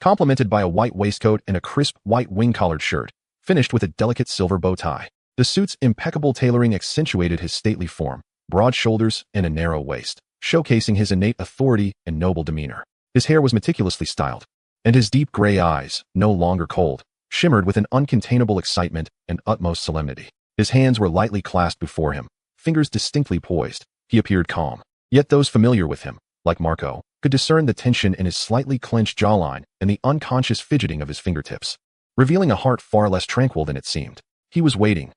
complemented by a white waistcoat and a crisp white wing-collared shirt, finished with a delicate silver bow tie. The suit's impeccable tailoring accentuated his stately form, broad shoulders, and a narrow waist, showcasing his innate authority and noble demeanor. His hair was meticulously styled, and his deep gray eyes, no longer cold, shimmered with an uncontainable excitement and utmost solemnity. His hands were lightly clasped before him, fingers distinctly poised. He appeared calm. Yet those familiar with him, like Marco, could discern the tension in his slightly clenched jawline and the unconscious fidgeting of his fingertips, revealing a heart far less tranquil than it seemed. He was waiting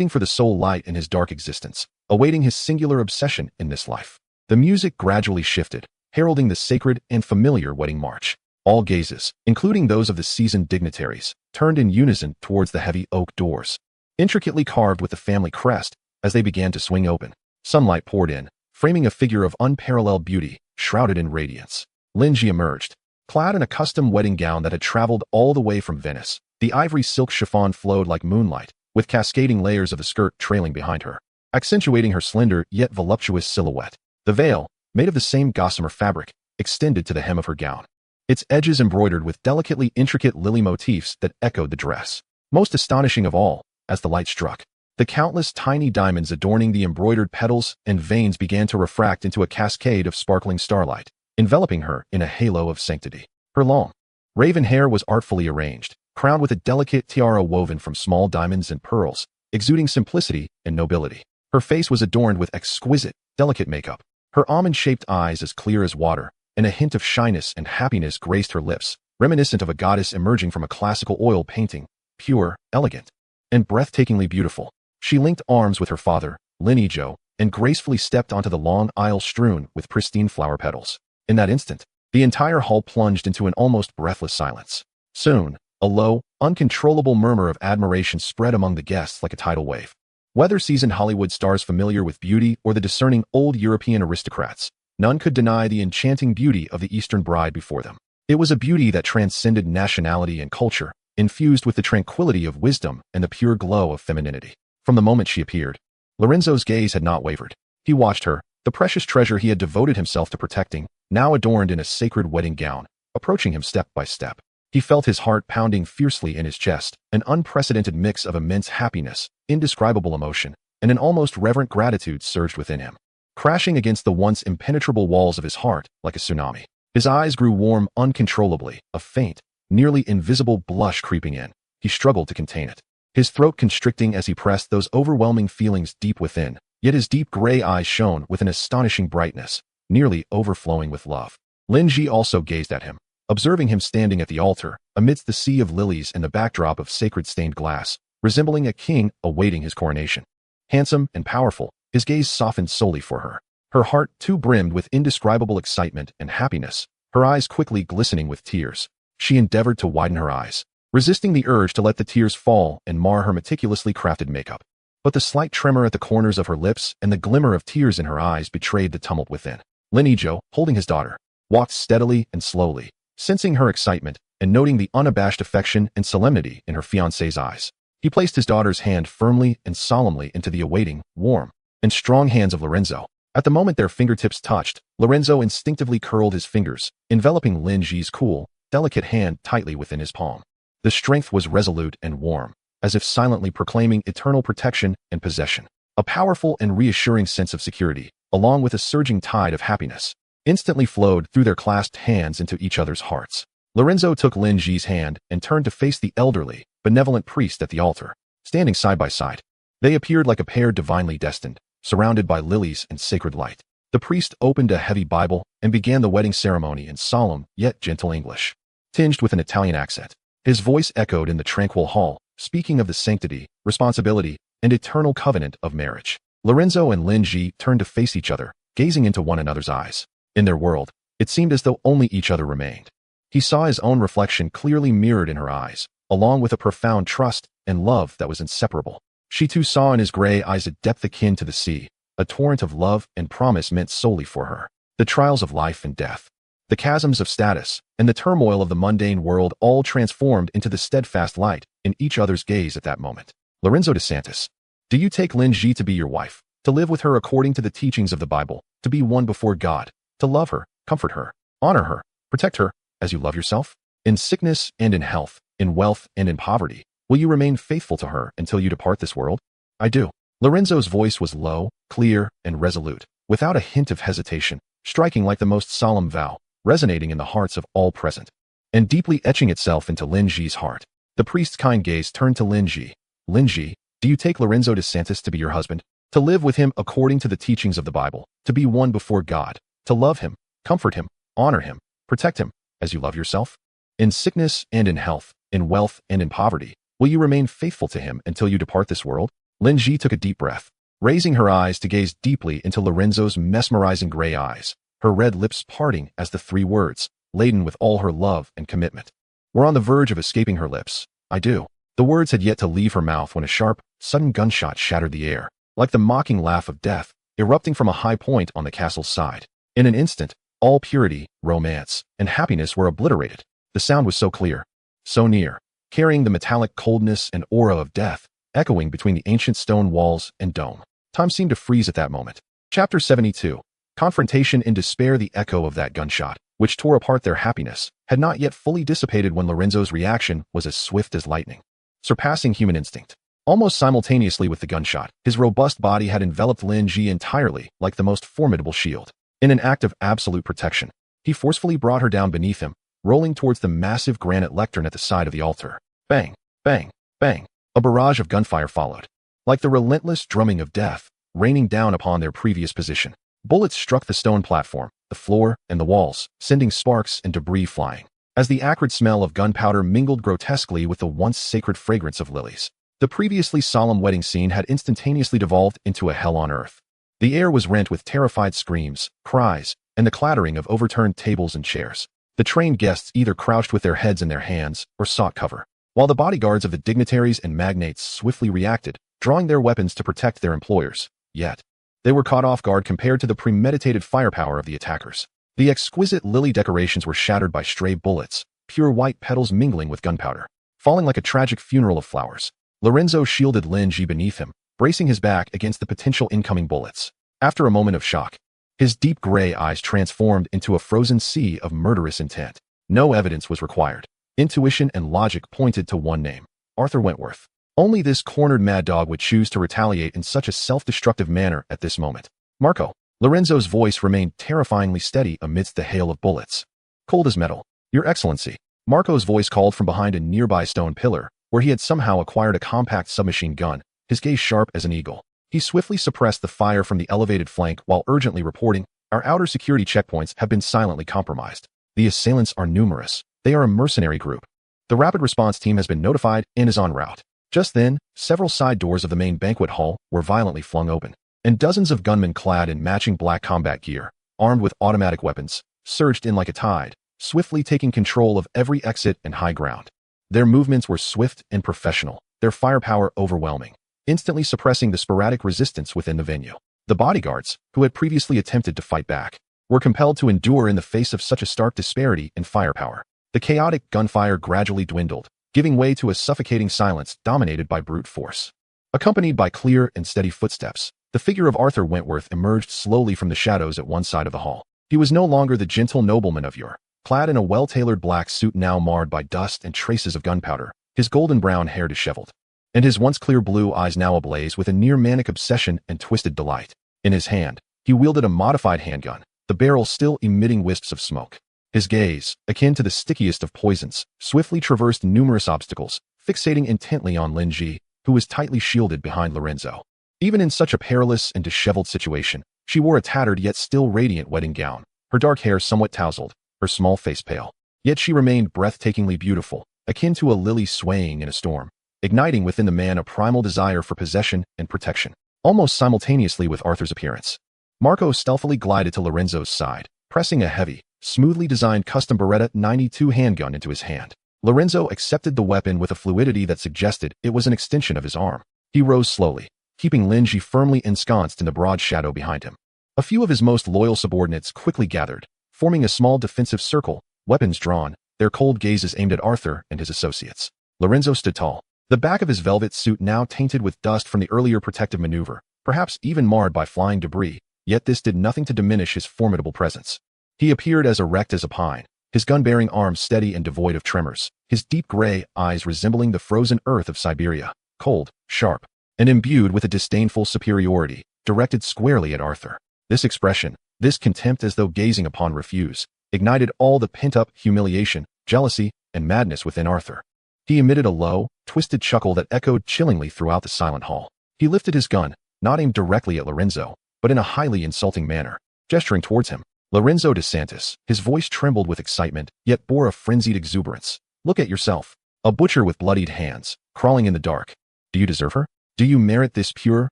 for the sole light in his dark existence, awaiting his singular obsession in this life. The music gradually shifted, heralding the sacred and familiar wedding march. All gazes, including those of the seasoned dignitaries, turned in unison towards the heavy oak doors, intricately carved with the family crest. As they began to swing open, sunlight poured in, framing a figure of unparalleled beauty, shrouded in radiance. Lin Ji emerged, clad in a custom wedding gown that had traveled all the way from Venice. The ivory silk chiffon flowed like moonlight, with cascading layers of the skirt trailing behind her, accentuating her slender yet voluptuous silhouette. The veil, made of the same gossamer fabric, extended to the hem of her gown, its edges embroidered with delicately intricate lily motifs that echoed the dress. Most astonishing of all, as the light struck, the countless tiny diamonds adorning the embroidered petals and veins began to refract into a cascade of sparkling starlight, enveloping her in a halo of sanctity. Her long, raven hair was artfully arranged, crowned with a delicate tiara woven from small diamonds and pearls, exuding simplicity and nobility. Her face was adorned with exquisite, delicate makeup. Her almond-shaped eyes as clear as water, and a hint of shyness and happiness graced her lips, reminiscent of a goddess emerging from a classical oil painting, pure, elegant, and breathtakingly beautiful. She linked arms with her father, Lin Ijo, and gracefully stepped onto the long aisle strewn with pristine flower petals. In that instant, the entire hall plunged into an almost breathless silence. Soon, a low, uncontrollable murmur of admiration spread among the guests like a tidal wave. Whether seasoned Hollywood stars familiar with beauty or the discerning old European aristocrats, none could deny the enchanting beauty of the Eastern bride before them. It was a beauty that transcended nationality and culture, infused with the tranquility of wisdom and the pure glow of femininity. From the moment she appeared, Lorenzo's gaze had not wavered. He watched her, the precious treasure he had devoted himself to protecting, now adorned in a sacred wedding gown, approaching him step by step. He felt his heart pounding fiercely in his chest, an unprecedented mix of immense happiness, indescribable emotion, and an almost reverent gratitude surged within him, crashing against the once impenetrable walls of his heart like a tsunami. His eyes grew warm uncontrollably, a faint, nearly invisible blush creeping in. He struggled to contain it, his throat constricting as he pressed those overwhelming feelings deep within. Yet his deep gray eyes shone with an astonishing brightness, nearly overflowing with love. Lin Ji also gazed at him, observing him standing at the altar, amidst the sea of lilies and the backdrop of sacred stained glass, resembling a king awaiting his coronation. Handsome and powerful, his gaze softened solely for her. Her heart too brimmed with indescribable excitement and happiness, her eyes quickly glistening with tears. She endeavored to widen her eyes, resisting the urge to let the tears fall and mar her meticulously crafted makeup. But the slight tremor at the corners of her lips and the glimmer of tears in her eyes betrayed the tumult within. Lin Ijo, holding his daughter, walked steadily and slowly, sensing her excitement and noting the unabashed affection and solemnity in her fiancé's eyes. He placed his daughter's hand firmly and solemnly into the awaiting, warm, and strong hands of Lorenzo. At the moment their fingertips touched, Lorenzo instinctively curled his fingers, enveloping Lin Ji's cool, delicate hand tightly within his palm. The strength was resolute and warm, as if silently proclaiming eternal protection and possession. A powerful and reassuring sense of security, along with a surging tide of happiness, instantly flowed through their clasped hands into each other's hearts. Lorenzo took Lin Ji's hand and turned to face the elderly, benevolent priest at the altar. Standing side by side, they appeared like a pair divinely destined, surrounded by lilies and sacred light. The priest opened a heavy Bible and began the wedding ceremony in solemn yet gentle English, tinged with an Italian accent. His voice echoed in the tranquil hall, speaking of the sanctity, responsibility, and eternal covenant of marriage. Lorenzo and Lin Ji turned to face each other, gazing into one another's eyes. In their world, it seemed as though only each other remained. He saw his own reflection clearly mirrored in her eyes, along with a profound trust and love that was inseparable. She too saw in his gray eyes a depth akin to the sea, a torrent of love and promise meant solely for her. The trials of life and death, the chasms of status, and the turmoil of the mundane world all transformed into the steadfast light in each other's gaze at that moment. Lorenzo DeSantis, do you take Lin Ji to be your wife, to live with her according to the teachings of the Bible, to be one before God, to love her, comfort her, honor her, protect her, as you love yourself? In sickness and in health, in wealth and in poverty, will you remain faithful to her until you depart this world? I do. Lorenzo's voice was low, clear, and resolute, without a hint of hesitation, striking like the most solemn vow, resonating in the hearts of all present, and deeply etching itself into Lin Ji's heart. The priest's kind gaze turned to Lin Ji. Lin Ji, do you take Lorenzo de Santos to be your husband? To live with him according to the teachings of the Bible, to be one before God, to love him, comfort him, honor him, protect him, as you love yourself? In sickness and in health, in wealth and in poverty, will you remain faithful to him until you depart this world? Lin Ji took a deep breath, raising her eyes to gaze deeply into Lorenzo's mesmerizing gray eyes, her red lips parting as the three words, laden with all her love and commitment, were on the verge of escaping her lips. I do. The words had yet to leave her mouth when a sharp, sudden gunshot shattered the air, like the mocking laugh of death, erupting from a high point on the castle's side. In an instant, all purity, romance, and happiness were obliterated. The sound was so clear, so near, carrying the metallic coldness and aura of death, echoing between the ancient stone walls and dome. Time seemed to freeze at that moment. Chapter 72. Confrontation in despair. The echo of that gunshot, which tore apart their happiness, had not yet fully dissipated when Lorenzo's reaction was as swift as lightning, surpassing human instinct. Almost simultaneously with the gunshot, his robust body had enveloped Lin Ji entirely, like the most formidable shield. In an act of absolute protection, he forcefully brought her down beneath him, rolling towards the massive granite lectern at the side of the altar. Bang, bang, bang. A barrage of gunfire followed, like the relentless drumming of death, raining down upon their previous position. Bullets struck the stone platform, the floor, and the walls, sending sparks and debris flying, as the acrid smell of gunpowder mingled grotesquely with the once sacred fragrance of lilies. The previously solemn wedding scene had instantaneously devolved into a hell on earth. The air was rent with terrified screams, cries, and the clattering of overturned tables and chairs. The trained guests either crouched with their heads in their hands or sought cover, while the bodyguards of the dignitaries and magnates swiftly reacted, drawing their weapons to protect their employers. Yet, they were caught off guard compared to the premeditated firepower of the attackers. The exquisite lily decorations were shattered by stray bullets, pure white petals mingling with gunpowder, falling like a tragic funeral of flowers. Lorenzo shielded Lin Ji beneath him, bracing his back against the potential incoming bullets. After a moment of shock, his deep gray eyes transformed into a frozen sea of murderous intent. No evidence was required. Intuition and logic pointed to one name: Arthur Wentworth. Only this cornered mad dog would choose to retaliate in such a self-destructive manner at this moment. Marco. Lorenzo's voice remained terrifyingly steady amidst the hail of bullets. Cold as metal. Your Excellency. Marco's voice called from behind a nearby stone pillar, where he had somehow acquired a compact submachine gun, his gaze sharp as an eagle. He swiftly suppressed the fire from the elevated flank while urgently reporting, our outer security checkpoints have been silently compromised. The assailants are numerous. They are a mercenary group. The rapid response team has been notified and is en route. Just then, several side doors of the main banquet hall were violently flung open, and dozens of gunmen clad in matching black combat gear, armed with automatic weapons, surged in like a tide, swiftly taking control of every exit and high ground. Their movements were swift and professional, their firepower overwhelming, instantly suppressing the sporadic resistance within the venue. The bodyguards, who had previously attempted to fight back, were compelled to endure in the face of such a stark disparity in firepower. The chaotic gunfire gradually dwindled, giving way to a suffocating silence dominated by brute force. Accompanied by clear and steady footsteps, the figure of Arthur Wentworth emerged slowly from the shadows at one side of the hall. He was no longer the gentle nobleman of yore, clad in a well-tailored black suit now marred by dust and traces of gunpowder, his golden brown hair disheveled, and his once clear blue eyes now ablaze with a near-manic obsession and twisted delight. In his hand, he wielded a modified handgun, the barrel still emitting wisps of smoke. His gaze, akin to the stickiest of poisons, swiftly traversed numerous obstacles, fixating intently on Lin Ji, who was tightly shielded behind Lorenzo. Even in such a perilous and disheveled situation, she wore a tattered yet still radiant wedding gown, her dark hair somewhat tousled, her small face pale. Yet she remained breathtakingly beautiful, akin to a lily swaying in a storm, igniting within the man a primal desire for possession and protection. Almost simultaneously with Arthur's appearance, Marco stealthily glided to Lorenzo's side, pressing a heavy, smoothly designed custom Beretta 92 handgun into his hand. Lorenzo accepted the weapon with a fluidity that suggested it was an extension of his arm. He rose slowly, keeping Lin Ji firmly ensconced in the broad shadow behind him. A few of his most loyal subordinates quickly gathered, forming a small defensive circle, weapons drawn, their cold gazes aimed at Arthur and his associates. Lorenzo stood tall, the back of his velvet suit now tainted with dust from the earlier protective maneuver, perhaps even marred by flying debris, yet this did nothing to diminish his formidable presence. He appeared as erect as a pine, his gun-bearing arms steady and devoid of tremors, his deep gray eyes resembling the frozen earth of Siberia, cold, sharp, and imbued with a disdainful superiority, directed squarely at Arthur. This expression, this contempt as though gazing upon refuse, ignited all the pent-up humiliation, jealousy, and madness within Arthur. He emitted a low, twisted chuckle that echoed chillingly throughout the silent hall. He lifted his gun, not aimed directly at Lorenzo, but in a highly insulting manner, gesturing towards him. Lorenzo DeSantis, his voice trembled with excitement, yet bore a frenzied exuberance. Look at yourself. A butcher with bloodied hands, crawling in the dark. Do you deserve her? Do you merit this pure,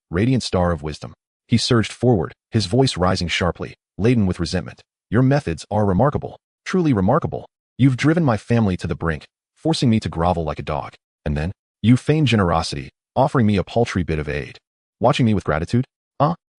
radiant star of wisdom? He surged forward, his voice rising sharply, laden with resentment. Your methods are remarkable, truly remarkable. You've driven my family to the brink, forcing me to grovel like a dog. And then, you feign generosity, offering me a paltry bit of aid. Watching me with gratitude?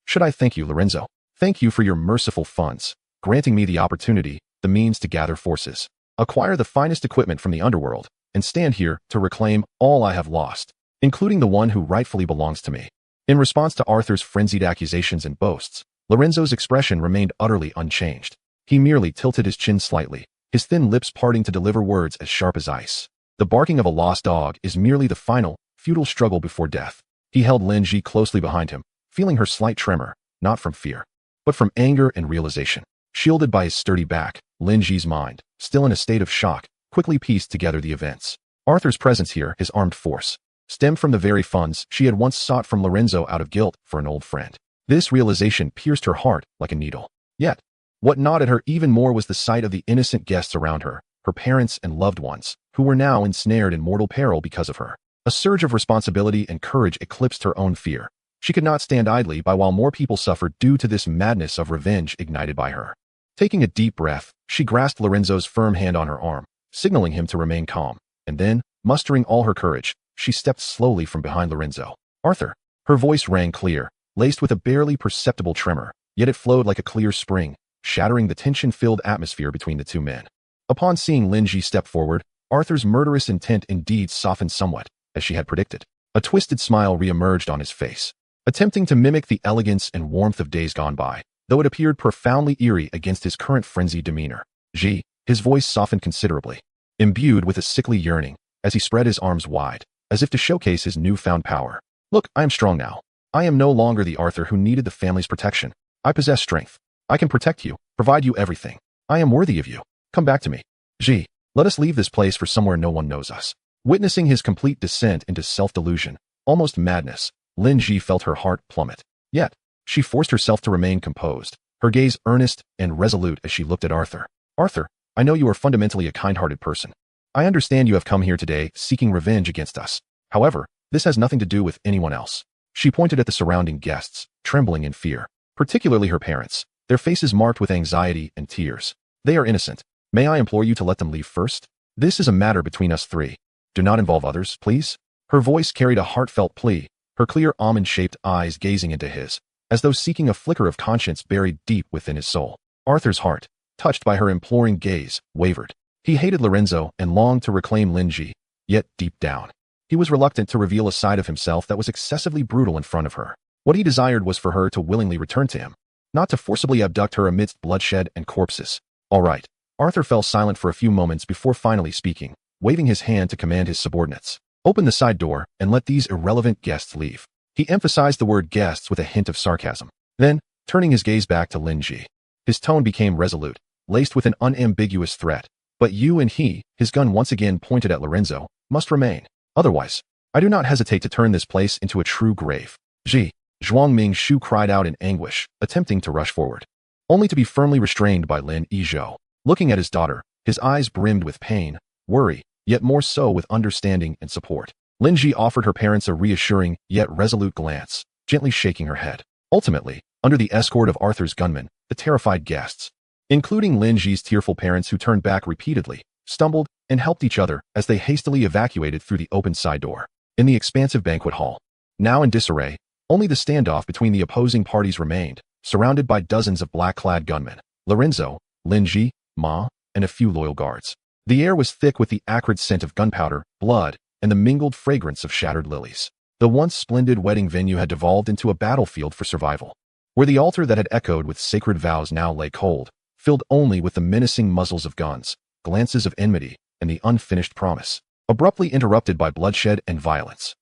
Should I thank you, Lorenzo? Thank you for your merciful funds, granting me the opportunity, the means to gather forces, acquire the finest equipment from the underworld, and stand here to reclaim all I have lost, including the one who rightfully belongs to me. In response to Arthur's frenzied accusations and boasts, Lorenzo's expression remained utterly unchanged. He merely tilted his chin slightly, his thin lips parting to deliver words as sharp as ice. The barking of a lost dog is merely the final, futile struggle before death. He held Lin Ji closely behind him, feeling her slight tremor, not from fear, but from anger and realization. Shielded by his sturdy back, Lin Ji's mind, still in a state of shock, quickly pieced together the events. Arthur's presence here, his armed force, stemmed from the very funds she had once sought from Lorenzo out of guilt for an old friend. This realization pierced her heart like a needle. Yet, what gnawed at her even more was the sight of the innocent guests around her, her parents and loved ones, who were now ensnared in mortal peril because of her. A surge of responsibility and courage eclipsed her own fear. She could not stand idly by while more people suffered due to this madness of revenge ignited by her. Taking a deep breath, she grasped Lorenzo's firm hand on her arm, signaling him to remain calm, and then, mustering all her courage, she stepped slowly from behind Lorenzo. Arthur. Her voice rang clear, laced with a barely perceptible tremor, yet it flowed like a clear spring, shattering the tension-filled atmosphere between the two men. Upon seeing Lin Ji step forward, Arthur's murderous intent indeed softened somewhat, as she had predicted. A twisted smile re-emerged on his face, attempting to mimic the elegance and warmth of days gone by, though it appeared profoundly eerie against his current frenzied demeanor. Ji, his voice softened considerably, imbued with a sickly yearning, as he spread his arms wide, as if to showcase his newfound power. Look, I am strong now. I am no longer the Arthur who needed the family's protection. I possess strength. I can protect you, provide you everything. I am worthy of you. Come back to me. Ji, let us leave this place for somewhere no one knows us. Witnessing his complete descent into self-delusion, almost madness, Lin Ji felt her heart plummet. Yet, she forced herself to remain composed, her gaze earnest and resolute as she looked at Arthur. Arthur, I know you are fundamentally a kind-hearted person. I understand you have come here today seeking revenge against us. However, this has nothing to do with anyone else. She pointed at the surrounding guests, trembling in fear, particularly her parents, their faces marked with anxiety and tears. They are innocent. May I implore you to let them leave first? This is a matter between us three. Do not involve others, please. Her voice carried a heartfelt plea, her clear almond-shaped eyes gazing into his, as though seeking a flicker of conscience buried deep within his soul. Arthur's heart, touched by her imploring gaze, wavered. He hated Lorenzo and longed to reclaim Lin Ji, yet deep down, he was reluctant to reveal a side of himself that was excessively brutal in front of her. What he desired was for her to willingly return to him, not to forcibly abduct her amidst bloodshed and corpses. All right. Arthur fell silent for a few moments before finally speaking, waving his hand to command his subordinates. Open the side door and let these irrelevant guests leave. He emphasized the word guests with a hint of sarcasm. Then, turning his gaze back to Lin Ji, his tone became resolute, laced with an unambiguous threat. But you and he, his gun once again pointed at Lorenzo, must remain. Otherwise, I do not hesitate to turn this place into a true grave. Ji, Zhuang Mingshu cried out in anguish, attempting to rush forward, only to be firmly restrained by Lin Yizhou. Looking at his daughter, his eyes brimmed with pain, worry, yet more so with understanding and support. Lin Ji offered her parents a reassuring yet resolute glance, gently shaking her head. Ultimately, under the escort of Arthur's gunmen, the terrified guests, including Lin Ji's tearful parents who turned back repeatedly, stumbled, and helped each other as they hastily evacuated through the open side door. In the expansive banquet hall, now in disarray, only the standoff between the opposing parties remained, surrounded by dozens of black-clad gunmen, Lorenzo, Lin Ji, Ma, and a few loyal guards. The air was thick with the acrid scent of gunpowder, blood, and the mingled fragrance of shattered lilies. The once splendid wedding venue had devolved into a battlefield for survival, where the altar that had echoed with sacred vows now lay cold, filled only with the menacing muzzles of guns, glances of enmity, and the unfinished promise. Abruptly interrupted by bloodshed and violence.